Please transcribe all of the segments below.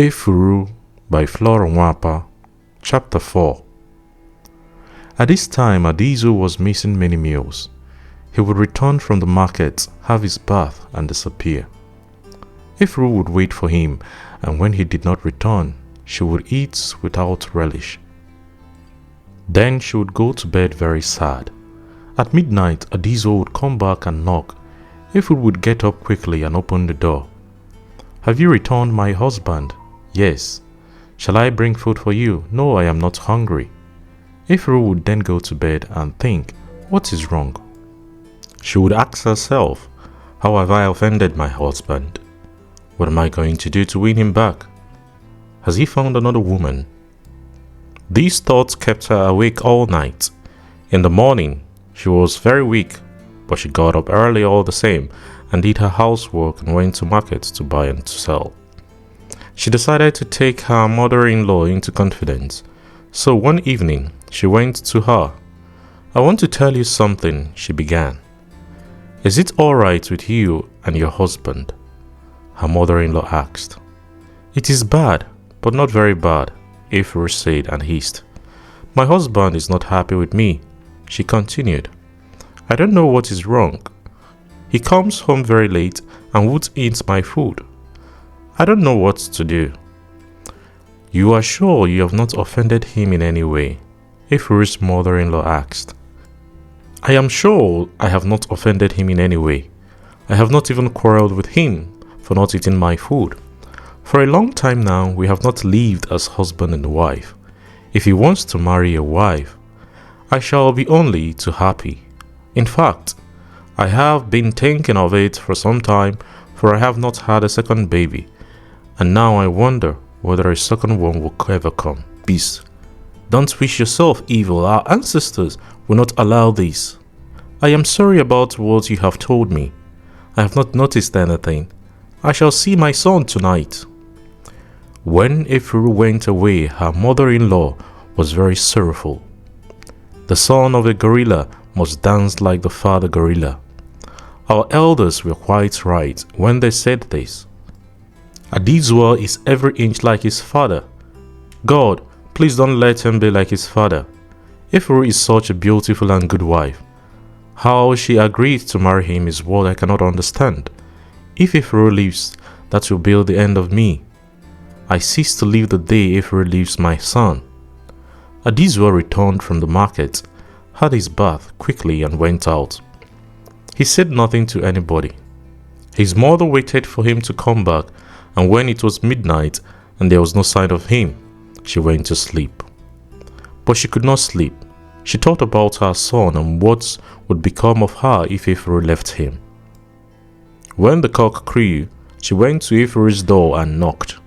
Efuru by Flora Nwapa, Chapter 4. At this time Adizua was missing many meals. He would return from the market, have his bath, and disappear. Efuru would wait for him, and when he did not return, she would eat without relish. Then she would go to bed very sad. At midnight, Adizua would come back and knock. Efuru would get up quickly and open the door. "Have you returned, my husband?" "Yes." "Shall I bring food for you?" "No, I am not hungry." Efuru would then go to bed and think, what is wrong? She would ask herself, how have I offended my husband? What am I going to do to win him back? Has he found another woman? These thoughts kept her awake all night. In the morning, she was very weak, but she got up early all the same and did her housework and went to market to buy and to sell. She decided to take her mother-in-law into confidence. So one evening, she went to her. "I want to tell you something," she began. "Is it all right with you and your husband?" Her mother-in-law asked. "It is bad, but not very bad," Efuru said and hissed. "My husband is not happy with me," she continued. "I don't know what is wrong. He comes home very late and won't eat my food. I don't know what to do." "You are sure you have not offended him in any way?" Efuru's mother-in-law asked. "I am sure I have not offended him in any way. I have not even quarreled with him for not eating my food. For a long time now, we have not lived as husband and wife. If he wants to marry a wife, I shall be only too happy. In fact, I have been thinking of it for some time, for I have not had a second baby, and now I wonder whether a second one will ever come. Peace. Don't wish yourself evil. Our ancestors will not allow this. I am sorry about what you have told me. I have not noticed anything. I shall see my son tonight." When Efuru went away, her mother-in-law was very sorrowful. The son of a gorilla must dance like the father gorilla. Our elders were quite right when they said this. Adizua is every inch like his father. God, please don't let him be like his father. Efuru is such a beautiful and good wife. How she agreed to marry him is what I cannot understand. If Efuru leaves, that will be the end of me. I cease to live the day Efuru leaves my son. Adizua returned from the market, had his bath quickly and went out. He said nothing to anybody. His mother waited for him to come back, and when it was midnight and there was no sign of him, she went to sleep. But she could not sleep. She thought about her son and what would become of her if Efuru left him. When the cock crew, she went to Efuru's door and knocked.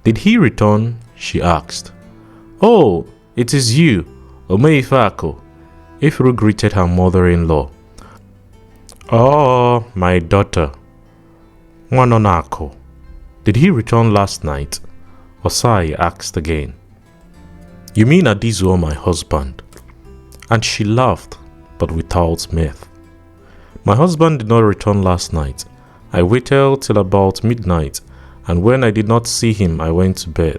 "Did he return?" she asked. "Oh, it is you, Omeifako." Efuru greeted her mother-in-law. "Oh, my daughter, Nwanonako. Did he return last night?" Osai asked again. "You mean Adizua, my husband?" And she laughed, but without mirth. "My husband did not return last night. I waited till about midnight, and when I did not see him, I went to bed,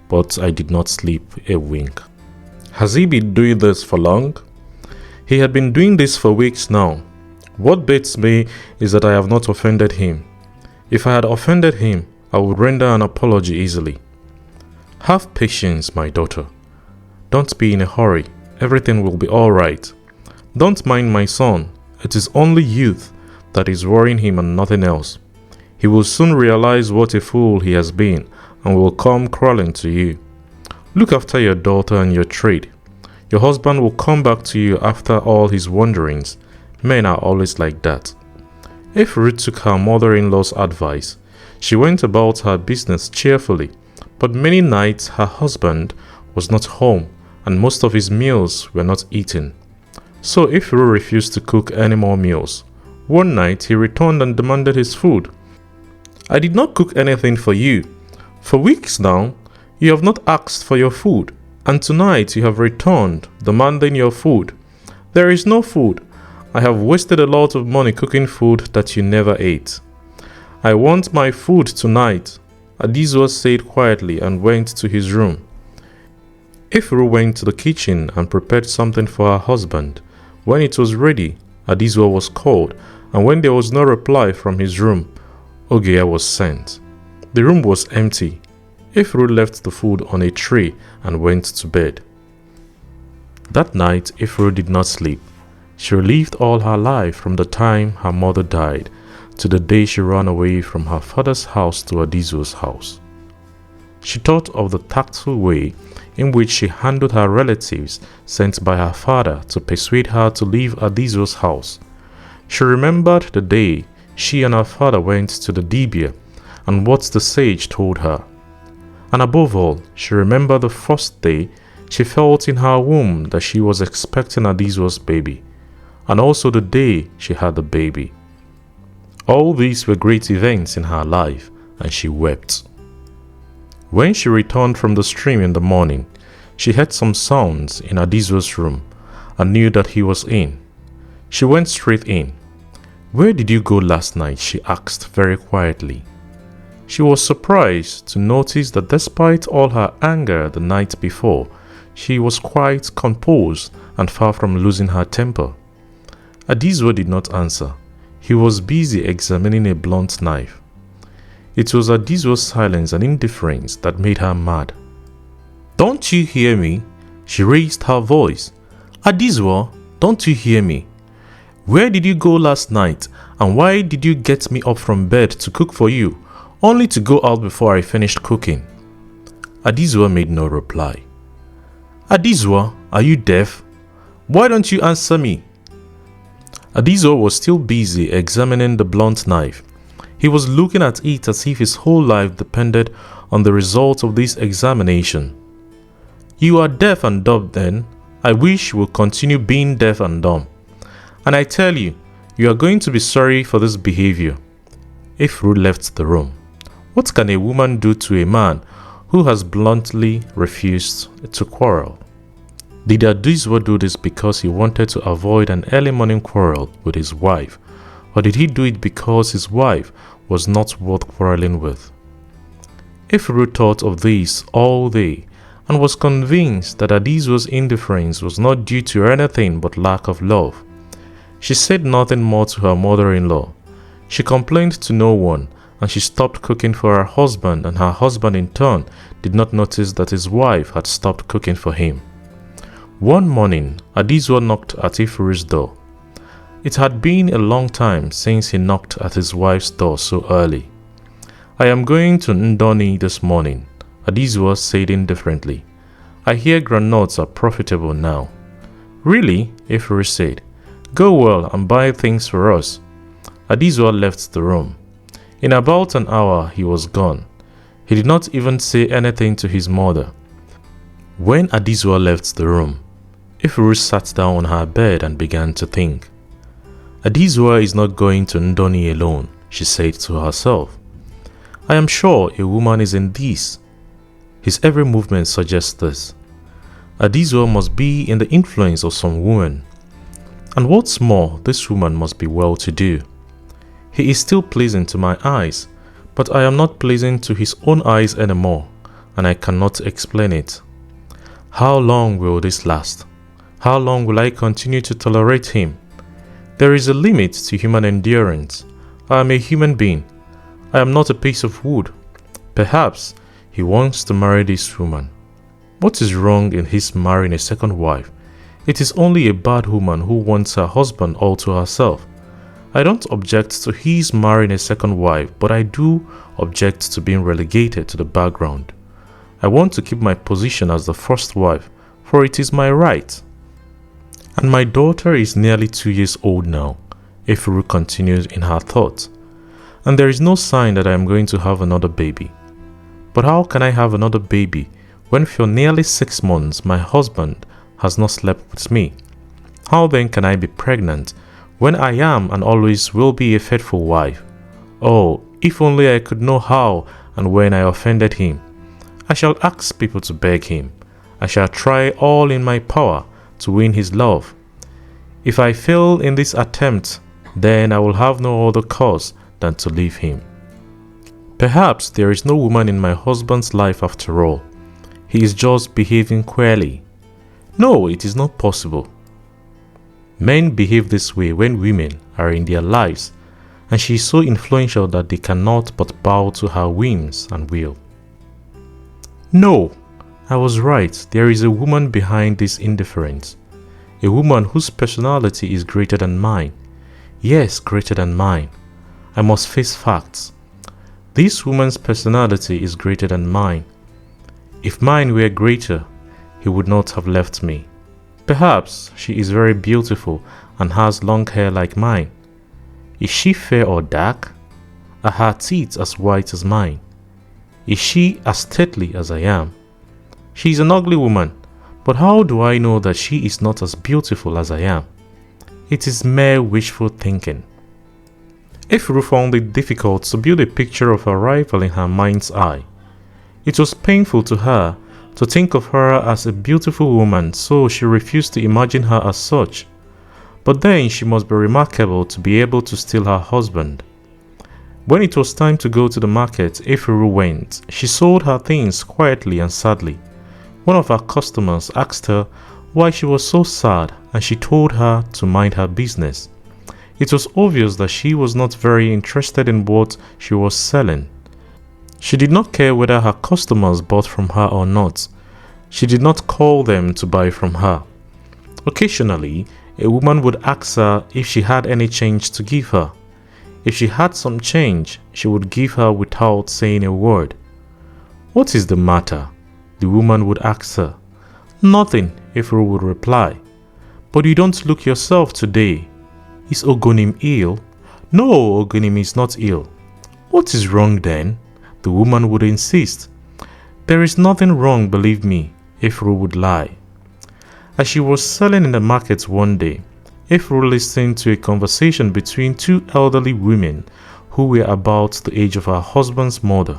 but I did not sleep a wink." "Has he been doing this for long?" "He had been doing this for weeks now. What beats me is that I have not offended him. If I had offended him, I would render an apology easily." "Have patience, my daughter. Don't be in a hurry. Everything will be all right. Don't mind my son. It is only youth that is worrying him and nothing else. He will soon realize what a fool he has been and will come crawling to you. Look after your daughter and your trade. Your husband will come back to you after all his wanderings. Men are always like that." Efuru took her mother-in-law's advice. She went about her business cheerfully, but many nights her husband was not home and most of his meals were not eaten. So Efuru refused to cook any more meals. One night he returned and demanded his food. "I did not cook anything for you. For weeks now, you have not asked for your food, and tonight you have returned demanding your food. There is no food. I have wasted a lot of money cooking food that you never ate. I want my food tonight. Adizua said quietly and went to his room. Efuru went to the kitchen and prepared something for her husband. When it was ready, Adizua was called, and when there was no reply from his room, Ogia was sent. The room was empty. Efuru left the food on a tray and went to bed. That night, Efuru did not sleep. She relived all her life from the time her mother died to the day she ran away from her father's house to Adizua's house. She thought of the tactful way in which she handled her relatives sent by her father to persuade her to leave Adizua's house. She remembered the day she and her father went to the dibia and what the sage told her. And above all, she remembered the first day she felt in her womb that she was expecting Adizua's baby, and also the day she had the baby. All these were great events in her life, and she wept. When she returned from the stream in the morning, she heard some sounds in Adizua's room and knew that he was in. She went straight in. "Where did you go last night?" she asked very quietly. She was surprised to notice that despite all her anger the night before, she was quite composed and far from losing her temper. Adizua did not answer. He was busy examining a blunt knife. It was Adizua's silence and indifference that made her mad. "Don't you hear me?" She raised her voice. "Adizua, don't you hear me? Where did you go last night, and why did you get me up from bed to cook for you, only to go out before I finished cooking?" Adizua made no reply. "Adizua, are you deaf? Why don't you answer me?" Adizua was still busy examining the blunt knife. He was looking at it as if his whole life depended on the result of this examination. "You are deaf and dumb then. I wish you would continue being deaf and dumb. And I tell you, you are going to be sorry for this behavior." Efuru left the room. What can a woman do to a man who has bluntly refused to quarrel? Did Adizua do this because he wanted to avoid an early morning quarrel with his wife, or did he do it because his wife was not worth quarreling with? Efuru thought of this all day and was convinced that Adizua's indifference was not due to anything but lack of love. She said nothing more to her mother-in-law. She complained to no one, and she stopped cooking for her husband, and her husband in turn did not notice that his wife had stopped cooking for him. One morning, Adizua knocked at Efuru's door. It had been a long time since he knocked at his wife's door so early. "I am going to Ndoni this morning," Adizua said indifferently. "I hear groundnuts are profitable now." "Really?" Efuru said. "Go well and buy things for us." Adizua left the room. In about an hour he was gone. He did not even say anything to his mother. When Adizua left the room, Efuru sat down on her bed and began to think. "Adizua is not going to Ndoni alone," she said to herself. "I am sure a woman is in this. His every movement suggests this. Adizua must be in the influence of some woman. And what's more, this woman must be well-to-do. He is still pleasing to my eyes, but I am not pleasing to his own eyes anymore, and I cannot explain it. How long will this last? How long will I continue to tolerate him? There is a limit to human endurance. I am a human being. I am not a piece of wood. Perhaps he wants to marry this woman. What is wrong in his marrying a second wife? It is only a bad woman who wants her husband all to herself. I don't object to his marrying a second wife, but I do object to being relegated to the background. I want to keep my position as the first wife, for it is my right. And my daughter is nearly 2 years old now," Efuru continued in her thoughts. "And there is no sign that I am going to have another baby. But how can I have another baby when for nearly 6 months my husband has not slept with me? How then can I be pregnant when I am and always will be a faithful wife? Oh, if only I could know how and when I offended him. I shall ask people to beg him. I shall try all in my power to win his love. If I fail in this attempt, then I will have no other cause than to leave him. Perhaps there is no woman in my husband's life after all. He is just behaving queerly. No, it is not possible. Men behave this way when women are in their lives, and she is so influential that they cannot but bow to her whims and will. No, I was right. There is a woman behind this indifference. A woman whose personality is greater than mine. Yes, greater than mine. I must face facts. This woman's personality is greater than mine. If mine were greater, he would not have left me. Perhaps she is very beautiful and has long hair like mine. Is she fair or dark? Are her teeth as white as mine? Is she as stately as I am? She is an ugly woman, but how do I know that she is not as beautiful as I am? It is mere wishful thinking. Efuru found it difficult to build a picture of her rival in her mind's eye. It was painful to her to think of her as a beautiful woman, so she refused to imagine her as such. But then she must be remarkable to be able to steal her husband. When it was time to go to the market, Efuru went. She sold her things quietly and sadly. One of her customers asked her why she was so sad, and she told her to mind her business. It was obvious that she was not very interested in what she was selling. She did not care whether her customers bought from her or not. She did not call them to buy from her. Occasionally, a woman would ask her if she had any change to give her. If she had some change, she would give her without saying a word. "What is the matter?" the woman would ask her. "Nothing," Efuru would reply. "But you don't look yourself today. Is Ogonim ill?" "No, Ogonim is not ill." "What is wrong then?" the woman would insist. "There is nothing wrong, believe me," Efuru would lie. As she was selling in the market one day, Efuru listened to a conversation between two elderly women who were about the age of her husband's mother.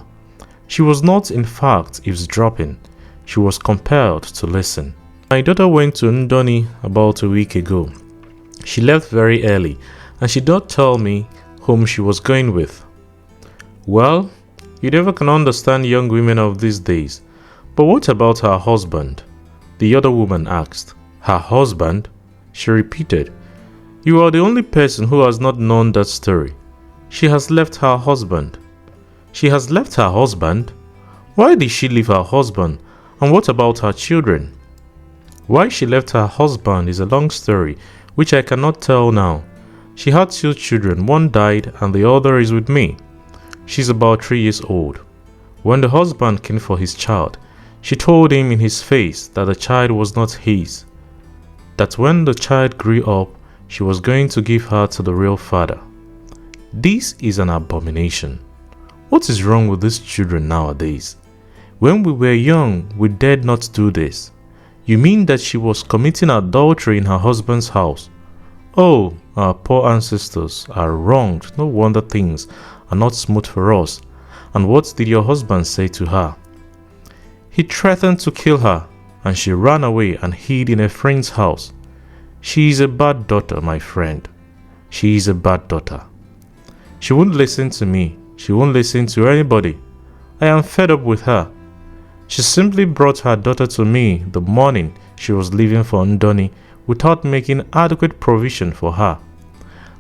She was not, in fact, eavesdropping. She was compelled to listen. "My daughter went to Ndoni about a week ago. She left very early, and she did not tell me whom she was going with." "Well, you never can understand young women of these days. But what about her husband?" the other woman asked. "Her husband?" she repeated. "You are the only person who has not known that story. She has left her husband." "She has left her husband? Why did she leave her husband? And what about her children?" "Why she left her husband is a long story, which I cannot tell now. She had 2 children, one died and the other is with me. She's about 3 years old. When the husband came for his child, she told him in his face that the child was not his, that when the child grew up, she was going to give her to the real father. This is an abomination. What is wrong with these children nowadays? When we were young, we dared not do this. You mean that she was committing adultery in her husband's house? Oh, our poor ancestors are wronged. No wonder things are not smooth for us. And what did your husband say to her?" "He threatened to kill her, and she ran away and hid in a friend's house. She is a bad daughter, my friend. She is a bad daughter. She won't listen to me. She won't listen to anybody. I am fed up with her. She simply brought her daughter to me the morning she was leaving for Ndoni without making adequate provision for her.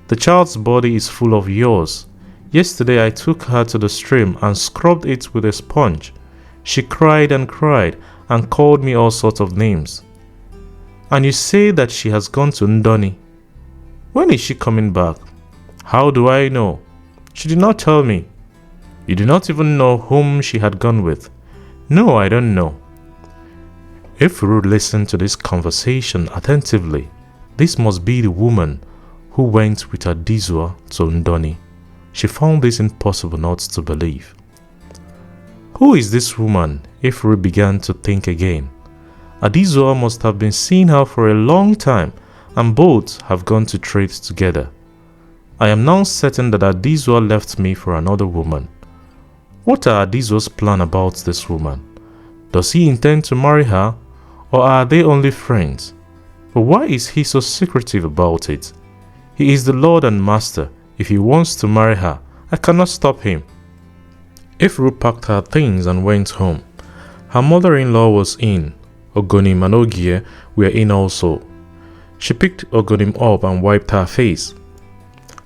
The child's body is full of yours. Yesterday I took her to the stream and scrubbed it with a sponge. She cried and called me all sorts of names. And you say that she has gone to Ndoni. When is she coming back? How do I know? She did not tell me. You do not even know whom she had gone with. No, I don't know." Efuru listened to this conversation attentively. This must be the woman who went with Adizua to Ndoni. She found this impossible not to believe. Who is this woman? Efuru began to think again. Adizua must have been seeing her for a long time, and both have gone to trade together. I am now certain that Adizua left me for another woman. What are Adizua's plans about this woman? Does he intend to marry her, or are they only friends? But why is he so secretive about it? He is the Lord and Master. If he wants to marry her, I cannot stop him. Efuru packed her things and went home. Her mother-in-law was in. Ogonim and Ogie were in also. She picked Ogonim up and wiped her face.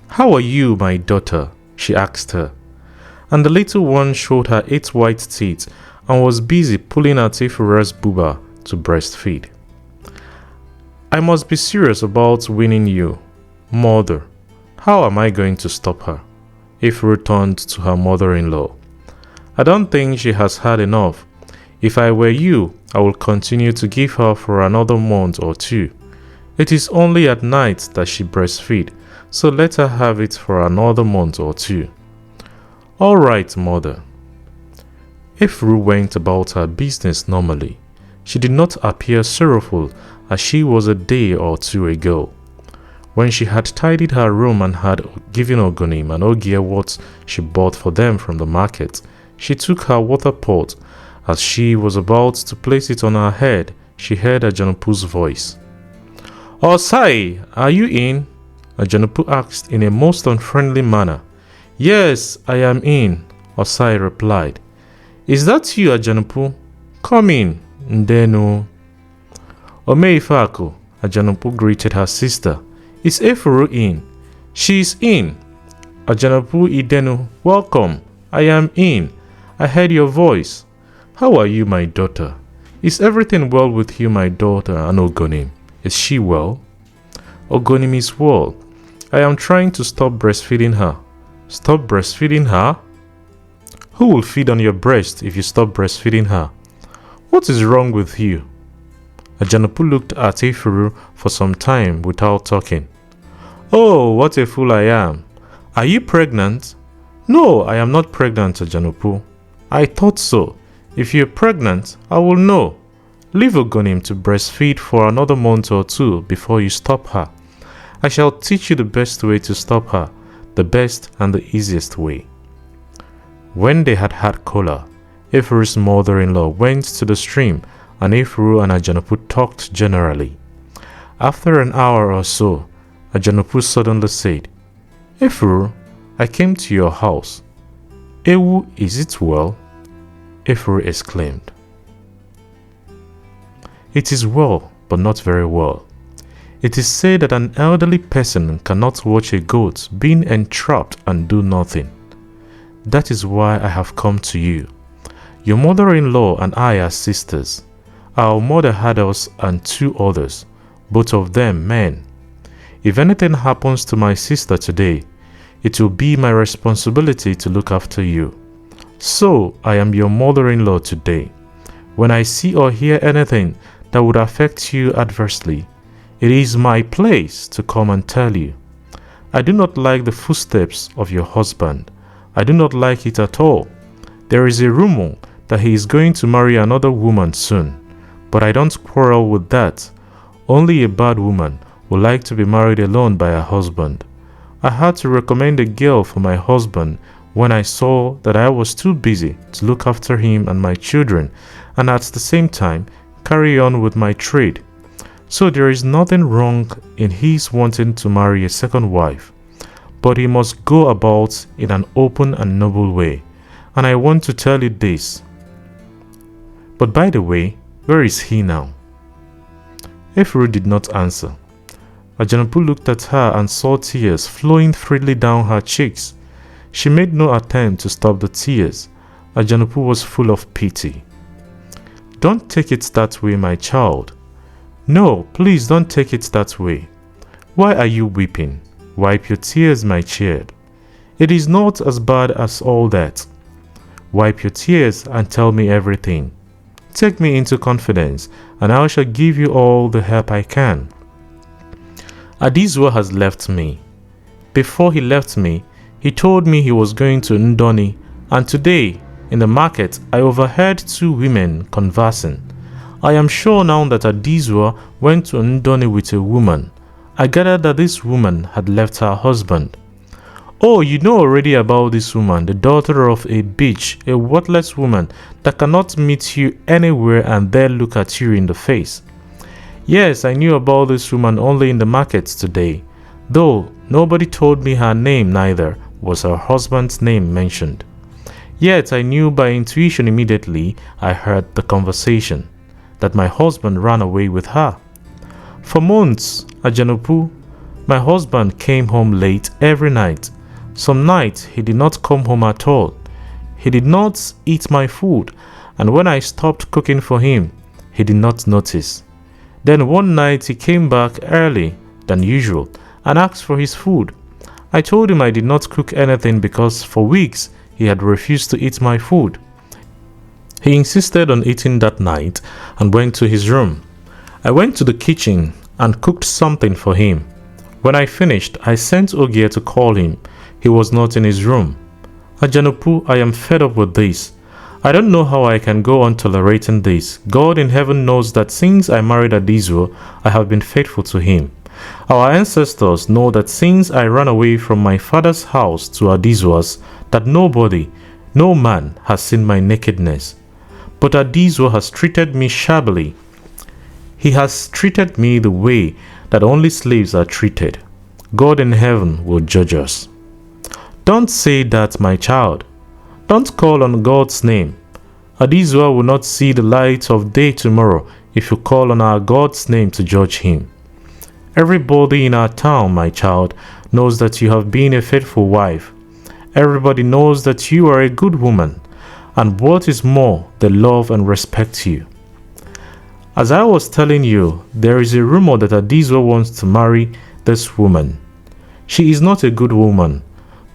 "How are you, my daughter?" she asked her. And the little one showed her 8 white teeth and was busy pulling at Efuru's booba to breastfeed. "I must be serious about winning you, mother. How am I going to stop her?" Efuru turned to her mother-in-law. "I don't think she has had enough. If I were you, I will continue to give her for another month or 2. It is only at night that she breastfeeds, so let her have it for another month or 2. "All right, mother." Efuru went about her business normally. She did not appear sorrowful as she was a day or 2 ago. When she had tidied her room and had given Ogonim and Ogie what she bought for them from the market, she took her water pot. As she was about to place it on her head, she heard Ajanupu's voice. "Osai, are you in?" Ajanupu asked in a most unfriendly manner. "Yes, I am in," Osai replied. "Is that you, Ajanupu? Come in, Ndenu." "Omeifako," Ajanupu greeted her sister. "Is Efuru in?" "She is in." "Ajanupu Idenu, welcome. I am in. I heard your voice. How are you, my daughter? Is everything well with you, my daughter, and Ogonim? Is she well?" "Ogonim is well. I am trying to stop breastfeeding her." "Stop breastfeeding her? Who will feed on your breast if you stop breastfeeding her? What is wrong with you?" Ajanupu looked at Efuru for some time without talking. "Oh, what a fool I am. Are you pregnant?" "No, I am not pregnant, Ajanupu." "I thought so. If you're pregnant, I will know. Leave Ogonim to breastfeed for another month or 2 before you stop her. I shall teach you the best way to stop her, the best and the easiest way." When they had had cola, Efuru's mother-in-law went to the stream and Efuru and Ajanupu talked generally. After an hour or so, Ajanupu suddenly said, "Efuru, I came to your house. Ewu, is it well?" Efuru exclaimed. "It is well, but not very well. It is said that an elderly person cannot watch a goat being entrapped and do nothing. That is why I have come to you. Your mother-in-law and I are sisters. Our mother had us and 2 others, both of them men. If anything happens to my sister today, it will be my responsibility to look after you. So I am your mother-in-law today. When I see or hear anything that would affect you adversely, it is my place to come and tell you. I do not like the footsteps of your husband. I do not like it at all. There is a rumor that he is going to marry another woman soon, but I don't quarrel with that. Only a bad woman would like to be married alone by her husband. I had to recommend a girl for my husband when I saw that I was too busy to look after him and my children, and at the same time carry on with my trade. So there is nothing wrong in his wanting to marry a second wife, but he must go about in an open and noble way, and I want to tell you this. But by the way, where is he now?" Efuru did not answer. Ajanupu looked at her and saw tears flowing freely down her cheeks. She made no attempt to stop the tears. Ajanupu was full of pity. "Don't take it that way, my child. No, please don't take it that way. Why are you weeping? Wipe your tears, my child. It is not as bad as all that. Wipe your tears and tell me everything. Take me into confidence, and I shall give you all the help I can. Adizua has left me. Before he left me, he told me he was going to Ndoni, and today, in the market, I overheard 2 women conversing. I am sure now that Adizua went to Ndoni with a woman. I gathered that this woman had left her husband. Oh, you know already about this woman, the daughter of a bitch, a worthless woman that cannot meet you anywhere and dare look at you in the face. Yes, I knew about this woman only in the markets today, though nobody told me her name, neither was her husband's name mentioned. Yet I knew by intuition immediately I heard the conversation that my husband ran away with her. For months at Janopu, my husband came home late every night. Some nights he did not come home at all. He did not eat my food, and when I stopped cooking for him, he did not notice. Then one night he came back early than usual and asked for his food. I told him I did not cook anything because for weeks he had refused to eat my food. He insisted on eating that night and went to his room. I went to the kitchen and cooked something for him. When I finished, I sent Ogie to call him. He was not in his room. Ajanopu, I am fed up with this. I don't know how I can go on tolerating this. God in heaven knows that since I married Adizua, I have been faithful to him. Our ancestors know that since I ran away from my father's house to Adizua's, that nobody, no man has seen my nakedness. But Adizua has treated me shabbily. He has treated me the way that only slaves are treated. God in heaven will judge us. Don't say that, my child. Don't call on God's name. Adizua will not see the light of day tomorrow if you call on our God's name to judge him. Everybody in our town, my child, knows that you have been a faithful wife. Everybody knows that you are a good woman, and what is more, they love and respect you. As I was telling you, there is a rumor that Adizua wants to marry this woman. She is not a good woman,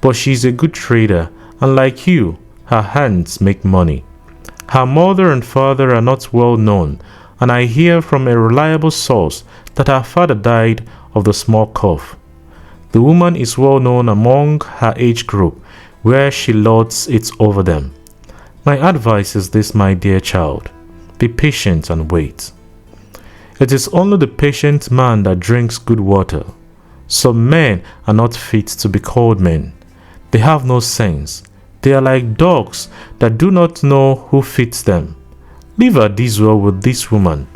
but she is a good trader, and like you, her hands make money. Her mother and father are not well known, and I hear from a reliable source that her father died of the small cough. The woman is well known among her age group, where she lords it over them. My advice is this, my dear child. Be patient and wait. It is only the patient man that drinks good water. Some men are not fit to be called men. They have no sense. They are like dogs that do not know who feeds them. Leave Adizua with this woman.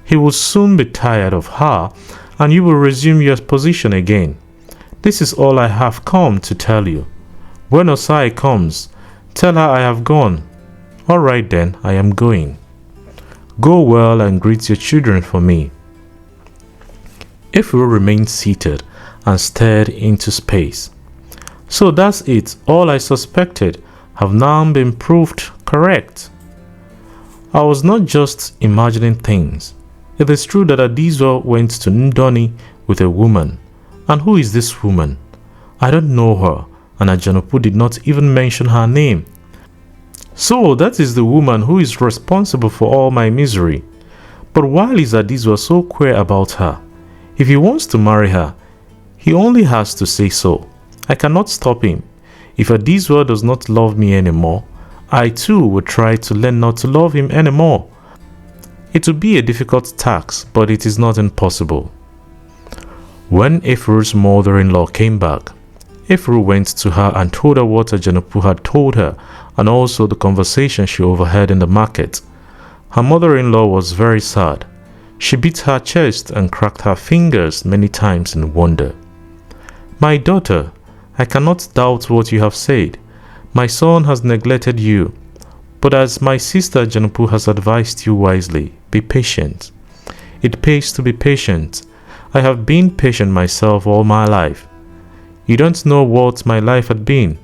He will soon be tired of her, and you will resume your position again. This is all I have come to tell you. When Osai comes, tell her I have gone. All right then, I am going. Go well and greet your children for me. Efuru remained seated and stared into space. So that's it. All I suspected have now been proved correct. I was not just imagining things. It is true that Adizua went to Ndoni with a woman. And who is this woman? I don't know her, and Ajanopu did not even mention her name. So that is the woman who is responsible for all my misery. But why is Adizua so queer about her? If he wants to marry her, he only has to say so. I cannot stop him. If Adizua does not love me anymore, I too will try to learn not to love him anymore. It will be a difficult task, but it is not impossible. When Efuru's mother-in-law came back, Efuru went to her and told her what Ajanopu had told her, and also the conversation she overheard in the market. Her mother-in-law was very sad. She beat her chest and cracked her fingers many times in wonder. My daughter, I cannot doubt what you have said. My son has neglected you. But as my sister Janopu has advised you wisely, be patient. It pays to be patient. I have been patient myself all my life. You don't know what my life had been.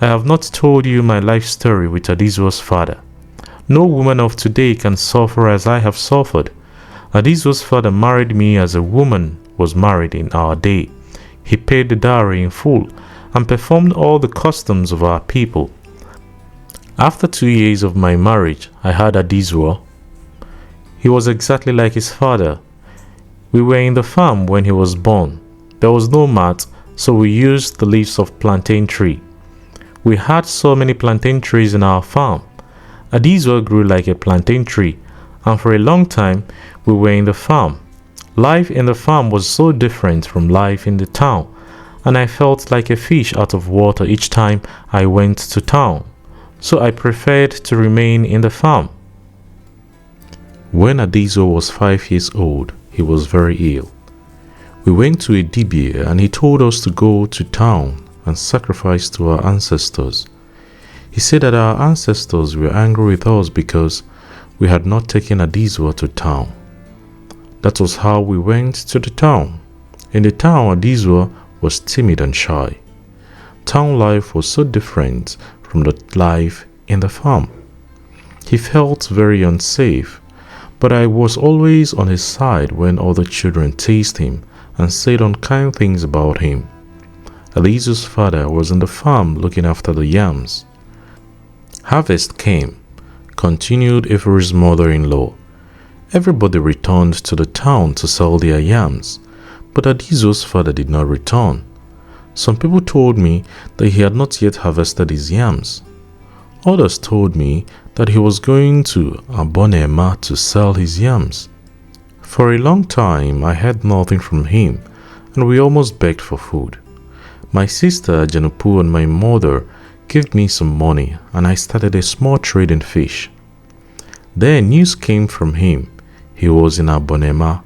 I have not told you my life story with Adizua's father. No woman of today can suffer as I have suffered. Adizua's father married me as a woman was married in our day. He paid the dowry in full and performed all the customs of our people. After 2 years of my marriage, I had Adizua. He was exactly like his father. We were in the farm when he was born. There was no mat, so we used the leaves of plantain tree. We had so many plantain trees in our farm. Adizua grew like a plantain tree, and for a long time we were in the farm. Life in the farm was so different from life in the town, and I felt like a fish out of water each time I went to town. So I preferred to remain in the farm. When Adizua was 5 years old, he was very ill. We went to a dibia and he told us to go to town and sacrifice to our ancestors. He said that our ancestors were angry with us because we had not taken Adizua to town. That was how we went to the town. In the town, Adizua was timid and shy. Town life was so different from the life in the farm. He felt very unsafe, but I was always on his side when other children teased him and said unkind things about him. Adizua's father was in the farm looking after the yams. Harvest came, continued Efuru's mother-in-law. Everybody returned to the town to sell their yams, but Adizua's father did not return. Some people told me that he had not yet harvested his yams. Others told me that he was going to Ogonim to sell his yams. For a long time I heard nothing from him, and we almost begged for food. My sister Janupu and my mother gave me some money, and I started a small trade in fish. Then news came from him. He was in Ogonim.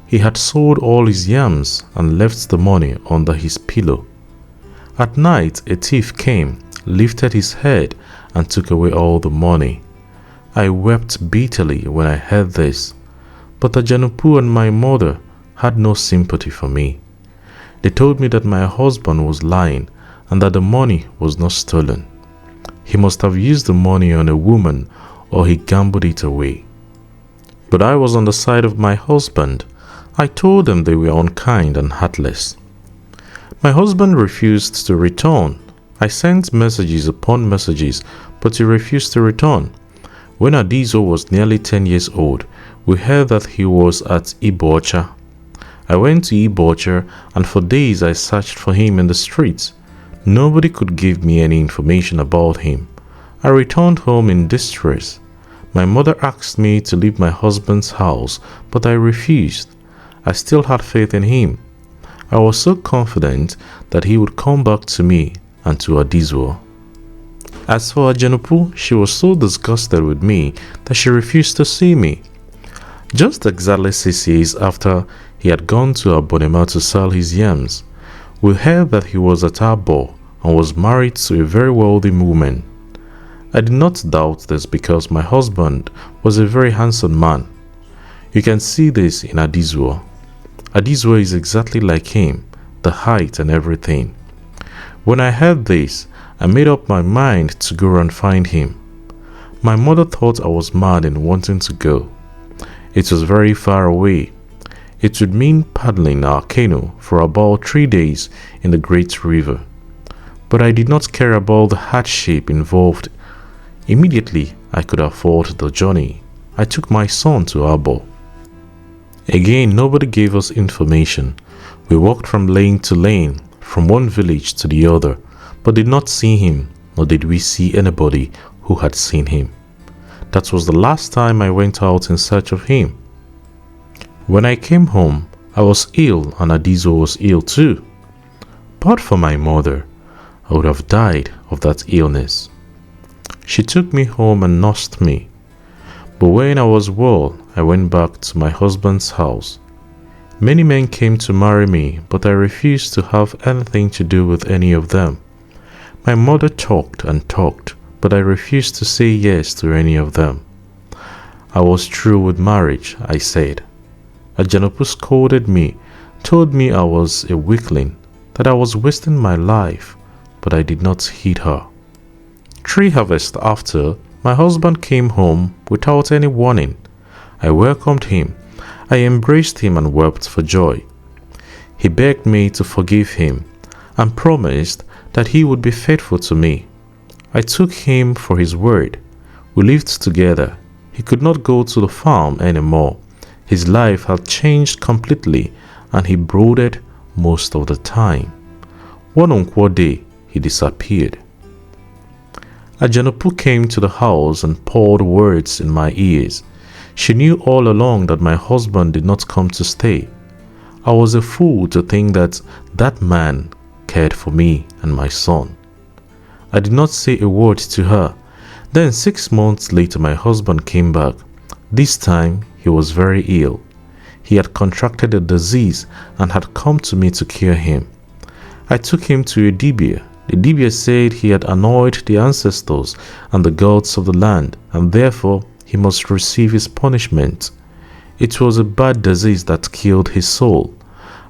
He had sold all his yams and left the money under his pillow. At night a thief came, lifted his head, and took away all the money. I wept bitterly when I heard this, but the Janupu and my mother had no sympathy for me. They told me that my husband was lying and that the money was not stolen. He must have used the money on a woman, or he gambled it away. But I was on the side of my husband. I told them they were unkind and heartless. My husband refused to return. I sent messages upon messages, but he refused to return. When Adizua was nearly 10 years old, we heard that he was at Ibocha. I went to Ibocha, and for days I searched for him in the streets. Nobody could give me any information about him. I returned home in distress. My mother asked me to leave my husband's house, but I refused. I still had faith in him. I was so confident that he would come back to me and to Adizua. As for Janupu, she was so disgusted with me that she refused to see me. Just exactly 6 years after he had gone to Ogonim to sell his yams, we heard that he was at Abo and was married to a very wealthy woman. I did not doubt this because my husband was a very handsome man. You can see this in Adizua. Adizua is exactly like him, the height and everything. When I heard this, I made up my mind to go and find him. My mother thought I was mad in wanting to go. It was very far away. It would mean paddling our canoe for about 3 days in the great river. But I did not care about the hardship involved. Immediately I could afford the journey. I took my son to Abo. Again, nobody gave us information. We walked from lane to lane, from one village to the other, but did not see him, nor did we see anybody who had seen him. That was the last time I went out in search of him. When I came home, I was ill and Adizua was ill too. But for my mother, I would have died of that illness. She took me home and nursed me. But when I was well, I went back to my husband's house. Many men came to marry me, but I refused to have anything to do with any of them. My mother talked and talked, but I refused to say yes to any of them. I was through with marriage, I said. Janupu scolded me, told me I was a weakling, that I was wasting my life, but I did not heed her. 3 harvests after, my husband came home without any warning. I welcomed him. I embraced him and wept for joy. He begged me to forgive him and promised that he would be faithful to me. I took him for his word. We lived together. He could not go to the farm anymore. His life had changed completely and he brooded most of the time. One Nkwo day, he disappeared. Janupu came to the house and poured words in my ears. She knew all along that my husband did not come to stay. I was a fool to think that that man cared for me and my son. I did not say a word to her. Then 6 months later my husband came back. This time he was very ill. He had contracted a disease and had come to me to cure him. I took him to a dibia. The dibia said he had annoyed the ancestors and the gods of the land, and therefore he must receive his punishment. It was a bad disease that killed his soul.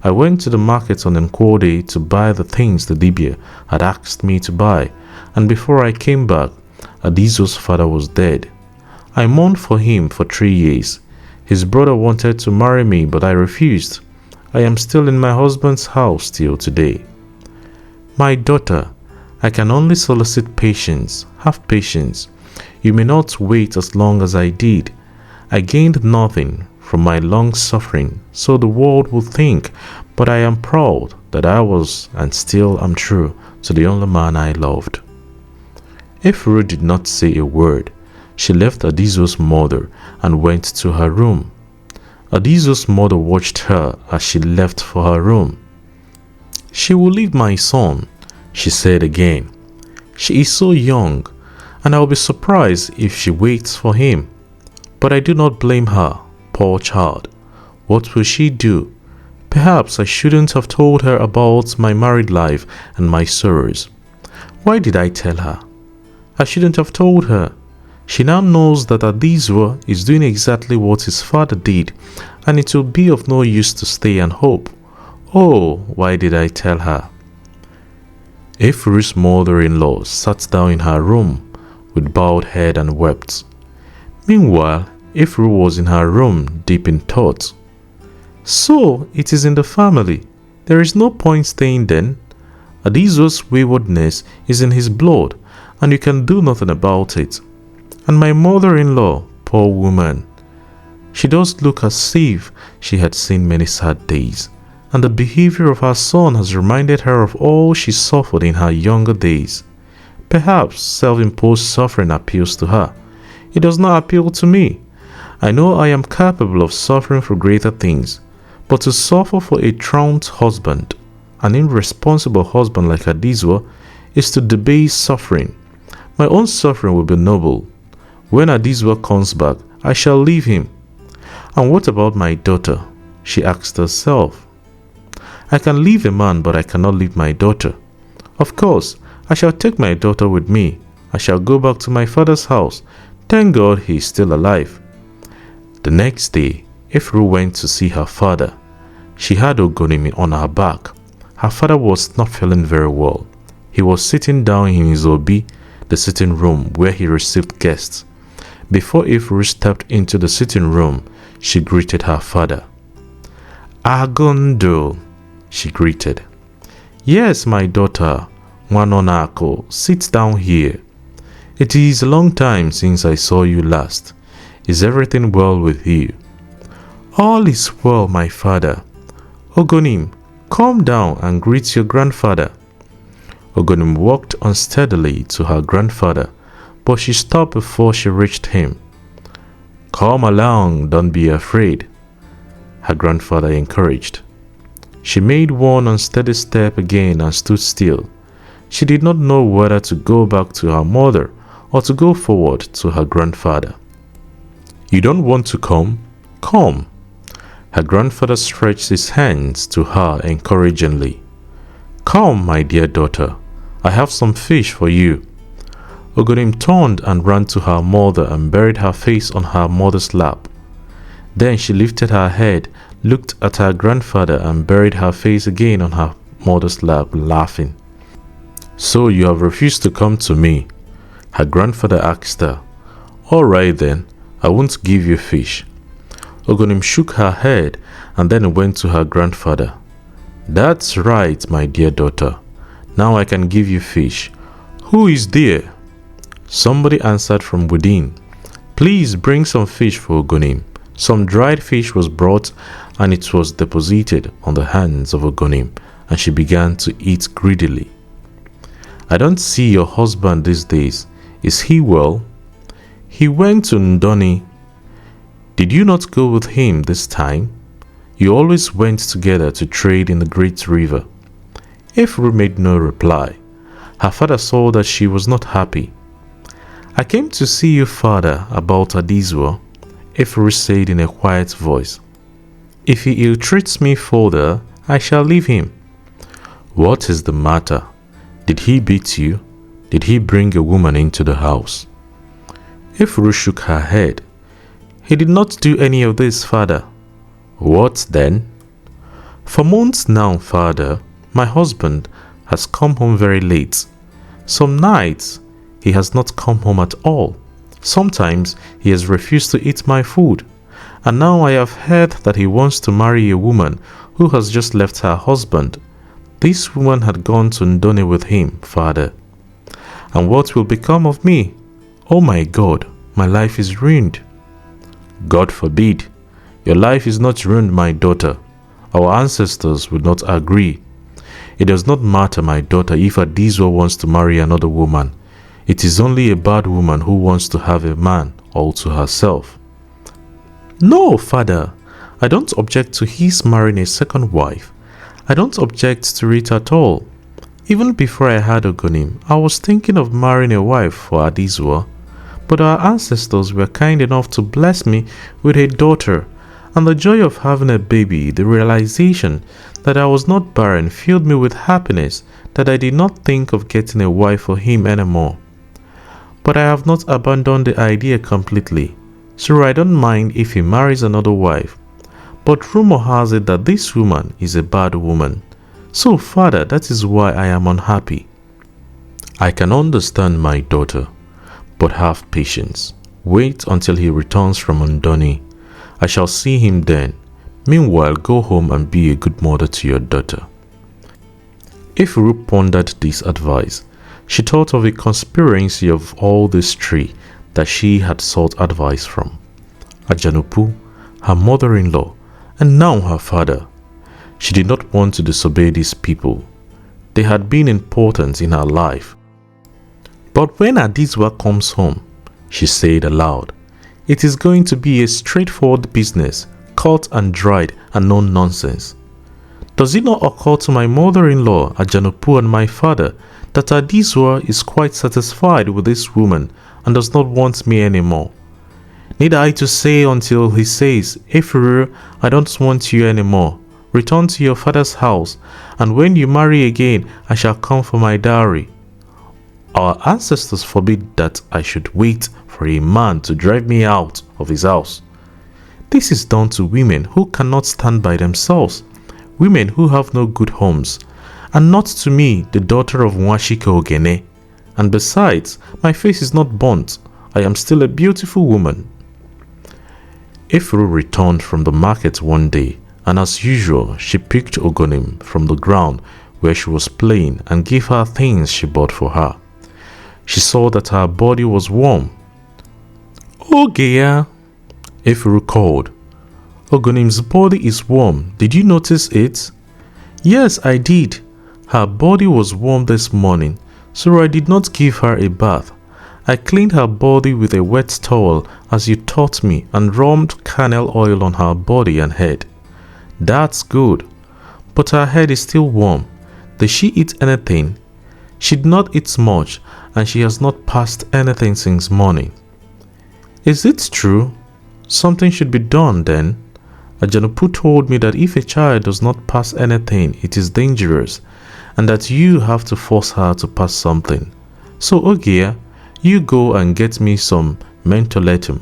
I went to the market on Nkwode to buy the things the dibia had asked me to buy, and before I came back, Adizua's father was dead. I mourned for him for 3 years. His brother wanted to marry me, but I refused. I am still in my husband's house till today. My daughter, I can only solicit patience. Have patience. You may not wait as long as I did. I gained nothing from my long suffering, so the world will think, but I am proud that I was and still am true to the only man I loved. Efuru did not say a word. She left Adizua's mother and went to her room. Adizua's mother watched her as she left for her room. She will leave my son, she said again. She is so young, and I will be surprised if she waits for him. But I do not blame her, poor child. What will she do? Perhaps I shouldn't have told her about my married life and my sorrows. Why did I tell her? I shouldn't have told her. She now knows that Adizua is doing exactly what his father did, and it will be of no use to stay and hope. Oh, why did I tell her? Efuru's mother-in-law sat down in her room with bowed head and wept. Meanwhile, Efuru was in her room deep in thought. So, it is in the family. There is no point staying then. Adizua's waywardness is in his blood, and you can do nothing about it. And my mother-in-law, poor woman, she does look as if she had seen many sad days, and the behavior of her son has reminded her of all she suffered in her younger days. Perhaps self-imposed suffering appeals to her. It does not appeal to me. I know I am capable of suffering for greater things, but to suffer for a truant husband, an irresponsible husband like Adizua, is to debase suffering. My own suffering will be noble. When Adizua comes back, I shall leave him. And what about my daughter? She asked herself. I can leave a man, but I cannot leave my daughter. Of course, I shall take my daughter with me. I shall go back to my father's house. Thank God he is still alive. The next day, Efuru went to see her father. She had Ogonim on her back. Her father was not feeling very well. He was sitting down in his obi, the sitting room where he received guests. Before Efuru stepped into the sitting room, she greeted her father. Agondo, she greeted. Yes, my daughter, Nwanonako, sit down here. It is a long time since I saw you last. Is everything well with you? All is well, my father. Ogonim, come down and greet your grandfather. Ogonim walked unsteadily to her grandfather, but she stopped before she reached him. Come along, don't be afraid, her grandfather encouraged. She made one unsteady step again and stood still. She did not know whether to go back to her mother or to go forward to her grandfather. You don't want to come? Come. Her grandfather stretched his hands to her encouragingly. Come, my dear daughter. I have some fish for you. Ogonim turned and ran to her mother and buried her face on her mother's lap. Then she lifted her head, looked at her grandfather and buried her face again on her mother's lap, laughing. So you have refused to come to me? Her grandfather asked her. All right then, I won't give you fish. Ogonim shook her head and then went to her grandfather. That's right, my dear daughter. Now I can give you fish. Who is there? Somebody answered from within. Please bring some fish for Ogonim. Some dried fish was brought and it was deposited on the hands of Ogonim, and she began to eat greedily. I don't see your husband these days. Is he well? He went to Ndoni. Did you not go with him this time? You always went together to trade in the great river. Efuru made no reply. Her father saw that she was not happy. I came to see you, father, about Adizua, Efuru said in a quiet voice. If he ill-treats me further, I shall leave him. What is the matter? Did he beat you? Did he bring a woman into the house?" Efuru shook her head. "He did not do any of this, father." "What then?" "For months now, father, my husband has come home very late. Some nights he has not come home at all. Sometimes he has refused to eat my food. And now I have heard that he wants to marry a woman who has just left her husband. This woman had gone to Ndone with him, father. And what will become of me? Oh my God, my life is ruined." "God forbid. Your life is not ruined, my daughter. Our ancestors would not agree. It does not matter, my daughter, if Adizua wants to marry another woman. It is only a bad woman who wants to have a man all to herself." "No, father, I don't object to his marrying a second wife. I don't object to it at all. Even before I had Ogonim, I was thinking of marrying a wife for Adizua. But our ancestors were kind enough to bless me with a daughter, and the joy of having a baby, the realization that I was not barren, filled me with happiness that I did not think of getting a wife for him anymore. But I have not abandoned the idea completely, so I don't mind if he marries another wife. But rumor has it that this woman is a bad woman. So, father, that is why I am unhappy." "I can understand, my daughter, but have patience. Wait until he returns from Ndoni. I shall see him then. Meanwhile, go home and be a good mother to your daughter." Efuru pondered this advice. She thought of a conspiracy of all these three that she had sought advice from: Ajanupu, her mother-in-law, and now her father. She did not want to disobey these people. They had been important in her life. "But when Adizua comes home," she said aloud, "it is going to be a straightforward business, cut and dried and no nonsense. Does it not occur to my mother-in-law, Ajanupu, and my father that Adizua is quite satisfied with this woman and does not want me anymore? Need I to say until he says, 'Efuru, I don't want you anymore. Return to your father's house, and when you marry again, I shall come for my dowry'? Our ancestors forbid that I should wait for a man to drive me out of his house. This is done to women who cannot stand by themselves, women who have no good homes, and not to me, the daughter of Nwashike Ogene. And besides, my face is not burnt. I am still a beautiful woman." Efuru returned from the market one day, and as usual, she picked Ogonim from the ground where she was playing and gave her things she bought for her. She saw that her body was warm. "Ogeya," Efuru called. "Ogonim's body is warm. Did you notice it?" "Yes, I did. Her body was warm this morning, so I did not give her a bath. I cleaned her body with a wet towel as you taught me and rubbed cannel oil on her body and head." "That's good. But her head is still warm. Did she eat anything?" "She did not eat much, and she has not passed anything since morning." "Is it true? Something should be done then. Ajanupu told me that if a child does not pass anything, it is dangerous, and that you have to force her to pass something. So, Ogia, you go and get me some mentholatum."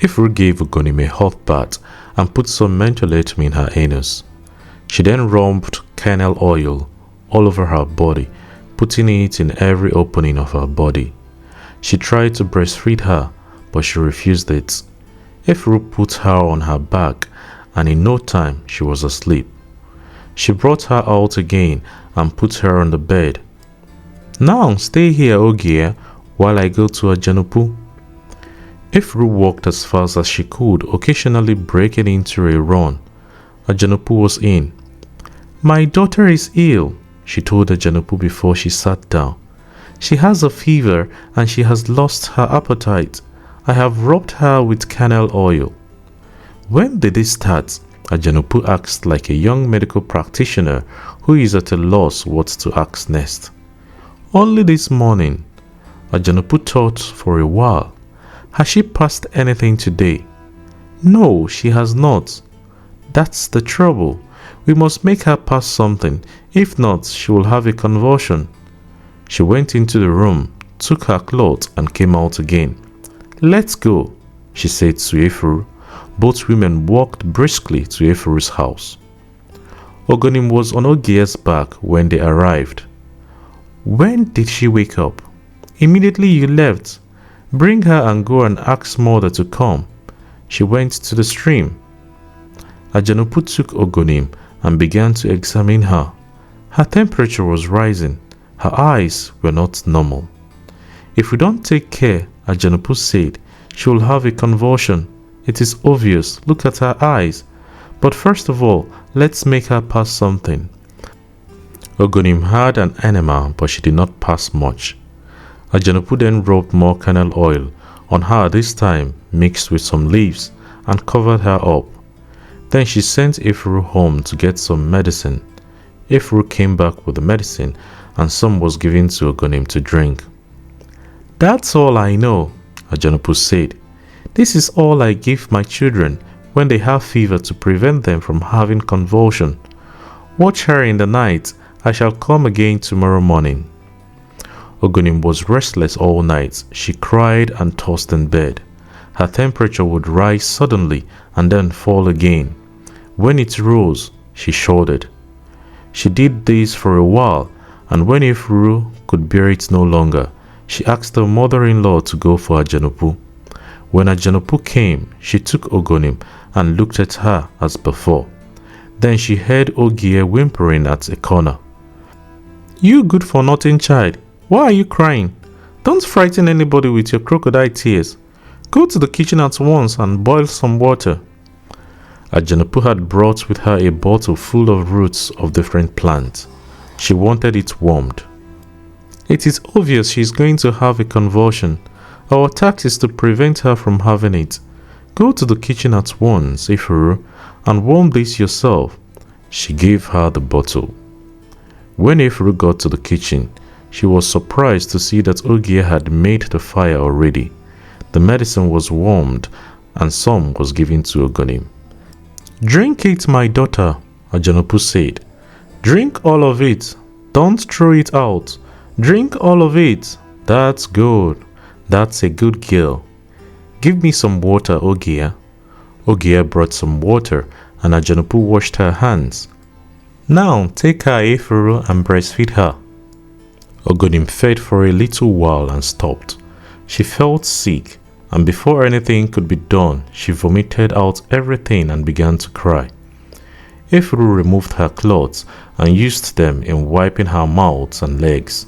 Efuru gave Ogonim a hot bath and put some mentholatum in her anus. She then rubbed cannel oil all over her body, putting it in every opening of her body. She tried to breastfeed her, but she refused it. Efuru put her on her back, and in no time she was asleep. She brought her out again and put her on the bed. "Now stay here, Ogia, while I go to Ajanupu." Efuru walked as fast as she could, occasionally breaking into a run. Ajanupu was in. "My daughter is ill," she told Ajanupu before she sat down. "She has a fever and she has lost her appetite. I have rubbed her with cannel oil." "When did this start?" Ajanupu asked like a young medical practitioner who is at a loss what to ask next. "Only this morning." Ajanupu thought for a while. "Has she passed anything today?" "No, she has not." "That's the trouble. We must make her pass something. If not, she will have a convulsion. She went into the room, took her clothes, and came out again. Let's go, she said to Efuru. Both women walked briskly to Efuru's house. Ogonim was on Ogie's back when they arrived. When did she wake up? Immediately you left. Bring her and go and ask mother to come. She went to the stream. Ajanupu took Ogonim and began to examine her. Her temperature was rising. Her eyes were not normal. If we don't take care, Ajanupu said, she will have a convulsion. It is obvious. Look at her eyes. But first of all, let's make her pass something. Ogonim had an enema, but she did not pass much. Ajanupu then rubbed more cannel oil on her, this time mixed with some leaves, and covered her up. Then she sent Efuru home to get some medicine. Efuru came back with the medicine, and some was given to Ogonim to drink. That's all I know, Ajanupu said. This is all I give my children when they have fever to prevent them from having convulsion. Watch her in the night. I shall come again tomorrow morning. Ogonim was restless all night. She cried and tossed in bed. Her temperature would rise suddenly and then fall again. When it rose, she shuddered. She did this for a while, and when Efuru could bear it no longer, she asked her mother-in-law to go for Ajanupu. When Ajanupu came, she took Ogonim and looked at her as before. Then she heard Ogie whimpering at a corner. You good-for-nothing child, why are you crying? Don't frighten anybody with your crocodile tears. Go to the kitchen at once and boil some water. Ajanupu had brought with her a bottle full of roots of different plants. She wanted it warmed. It is obvious she is going to have a convulsion. Our task is to prevent her from having it. Go to the kitchen at once, Efuru, and warm this yourself. She gave her the bottle. When Efuru got to the kitchen, she was surprised to see that Ogie had made the fire already. The medicine was warmed, and some was given to Ogonim. Drink it, my daughter, Ajanupu said. Drink all of it. Don't throw it out. Drink all of it. That's good. That's a good girl. Give me some water, Ogie. Ogie brought some water, and Ajanupu washed her hands. Now take her, Efuru, and breastfeed her. Ogonim fed for a little while and stopped. She felt sick, and before anything could be done, she vomited out everything and began to cry. Efuru removed her clothes and used them in wiping her mouth and legs.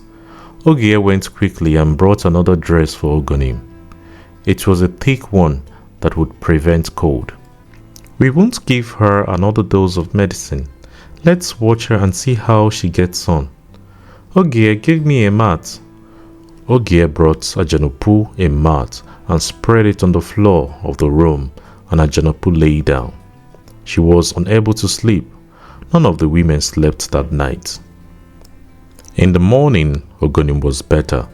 Ogie went quickly and brought another dress for Ogonim. It was a thick one that would prevent cold. We won't give her another dose of medicine. Let's watch her and see how she gets on. Ogie, give me a mat. Ogie brought Ajanupu a mat and spread it on the floor of the room, and Ajanupu lay down. She was unable to sleep. None of the women slept that night. In the morning, Ogonim was better.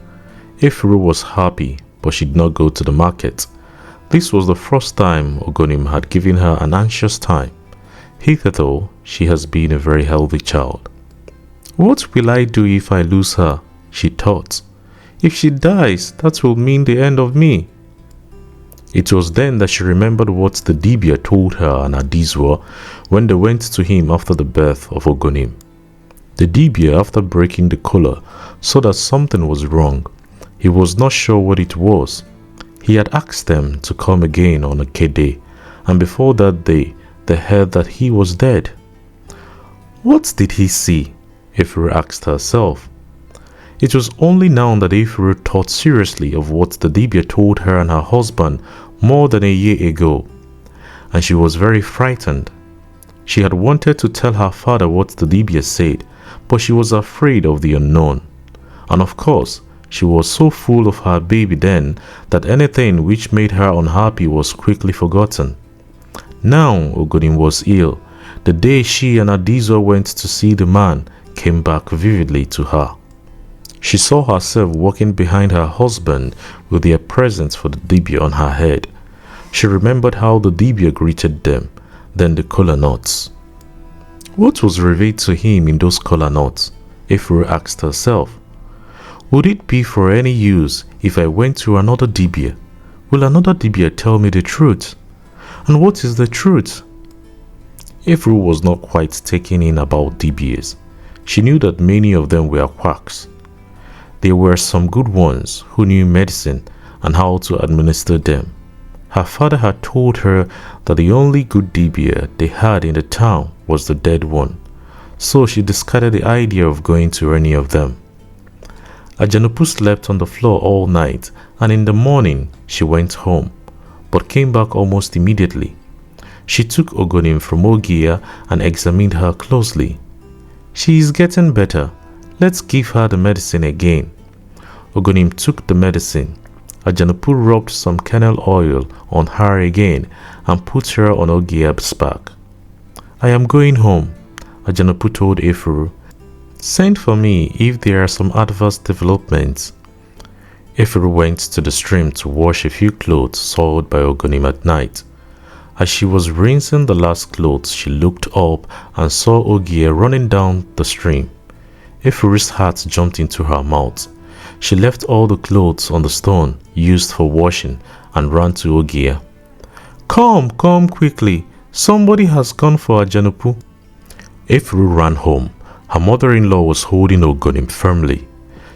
Efuru was happy, but she did not go to the market. This was the first time Ogonim had given her an anxious time. Hitherto, she has been a very healthy child. What will I do if I lose her? She thought. If she dies, that will mean the end of me. It was then that she remembered what the Dibia told her and Adizua when they went to him after the birth of Ogonim. The Dibia, after breaking the collar, saw that something was wrong. He was not sure what it was. He had asked them to come again on a K-day, and before that day, they heard that he was dead. What did he see? Efuru asked herself. It was only now that Efuru thought seriously of what the Dibia told her and her husband more than a year ago, and she was very frightened. She had wanted to tell her father what the Dibia said, but she was afraid of the unknown. And of course, she was so full of her baby then that anything which made her unhappy was quickly forgotten. Now Ogonim was ill. The day she and Adizua went to see the man came back vividly to her. She saw herself walking behind her husband with their presents for the Dibia on her head. She remembered how the Dibia greeted them, then the kola nuts. What was revealed to him in those kola nuts? Efuru asked herself. Would it be for any use if I went to another dibia? Will another dibia tell me the truth? And what is the truth? Efuru was not quite taken in about dibias. She knew that many of them were quacks. There were some good ones who knew medicine and how to administer them. Her father had told her that the only good dibia they had in the town was the dead one, so she discarded the idea of going to any of them. Ajanupu slept on the floor all night, and in the morning she went home, but came back almost immediately. She took Ogonim from Ogia and examined her closely. She is getting better. Let's give her the medicine again. Ogonim took the medicine. Ajanupu rubbed some kernel oil on her again and put her on Ogia's back. I am going home, Ajanupu told Efuru. Send for me if there are some adverse developments. Efuru went to the stream to wash a few clothes soiled by Ogonim at night. As she was rinsing the last clothes, she looked up and saw Ogia running down the stream. Efuru's heart jumped into her mouth. She left all the clothes on the stone used for washing and ran to Ogia. Come quickly. Somebody has gone for Ajanupu. Efuru ran home. Her mother-in-law was holding Ogonim firmly.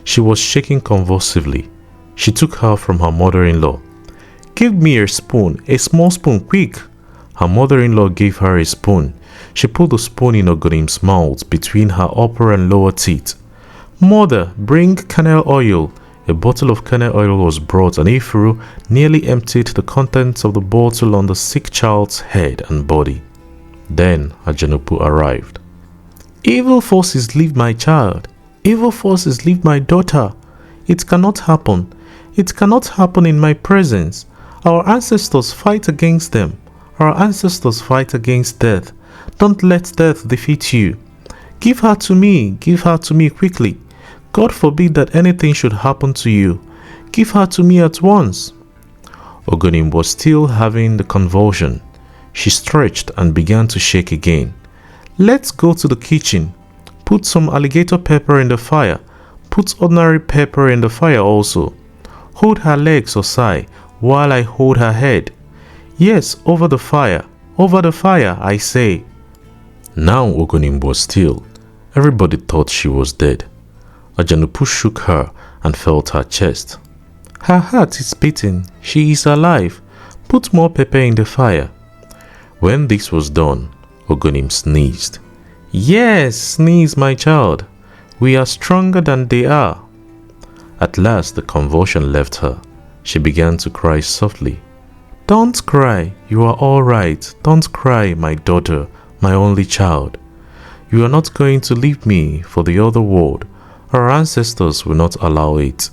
She was shaking convulsively. She took her from her mother-in-law. Give me a spoon, a small spoon, quick. Her mother-in-law gave her a spoon. She put the spoon in Ogonim's mouth between her upper and lower teeth. Mother, bring kernel oil. A bottle of kernel oil was brought and Efuru nearly emptied the contents of the bottle on the sick child's head and body. Then Ajanupu arrived. Evil forces leave my child. Evil forces leave my daughter. It cannot happen. It cannot happen in my presence. Our ancestors fight against them. Our ancestors fight against death. Don't let death defeat you. Give her to me quickly. God forbid that anything should happen to you. Give her to me at once. Ogonim was still having the convulsion. She stretched and began to shake again. Let's go to the kitchen. Put some alligator pepper in the fire. Put ordinary pepper in the fire also. Hold her legs, Osai, while I hold her head. Yes, over the fire, I say. Now Ogonim was still. Everybody thought she was dead. Ajanupu shook her and felt her chest. Her heart is beating. She is alive. Put more pepper in the fire. When this was done, Ogonim sneezed. Yes, sneeze, my child. We are stronger than they are. At last the convulsion left her. She began to cry softly. Don't cry. You are all right. Don't cry, my daughter, my only child. You are not going to leave me for the other world. Our ancestors will not allow it.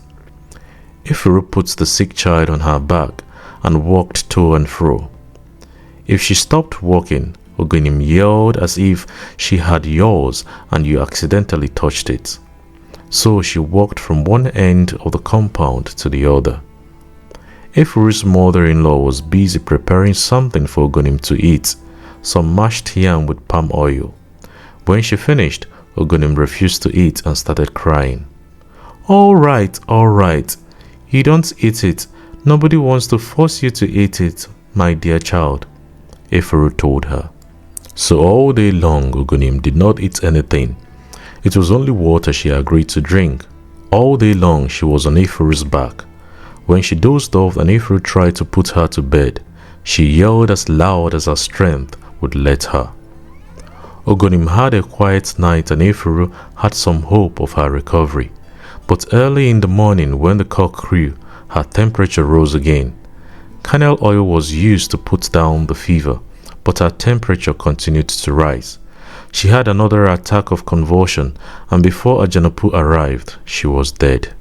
Efuru put the sick child on her back and walked to and fro. If she stopped walking, Ogonim yelled as if she had yours and you accidentally touched it. So she walked from one end of the compound to the other. Efuru's mother-in-law was busy preparing something for Ogonim to eat, some mashed yam with palm oil. When she finished, Ogonim refused to eat and started crying. All right. You don't eat it. Nobody wants to force you to eat it, my dear child, Efuru told her. So all day long, Ogonim did not eat anything. It was only water she agreed to drink. All day long she was on Efuru's back. When she dozed off and Efuru tried to put her to bed, she yelled as loud as her strength would let her. Ogonim had a quiet night and Efuru had some hope of her recovery. But early in the morning when the cock crew, her temperature rose again. Kernel oil was used to put down the fever, but her temperature continued to rise. She had another attack of convulsion and before Ajanupu arrived, she was dead.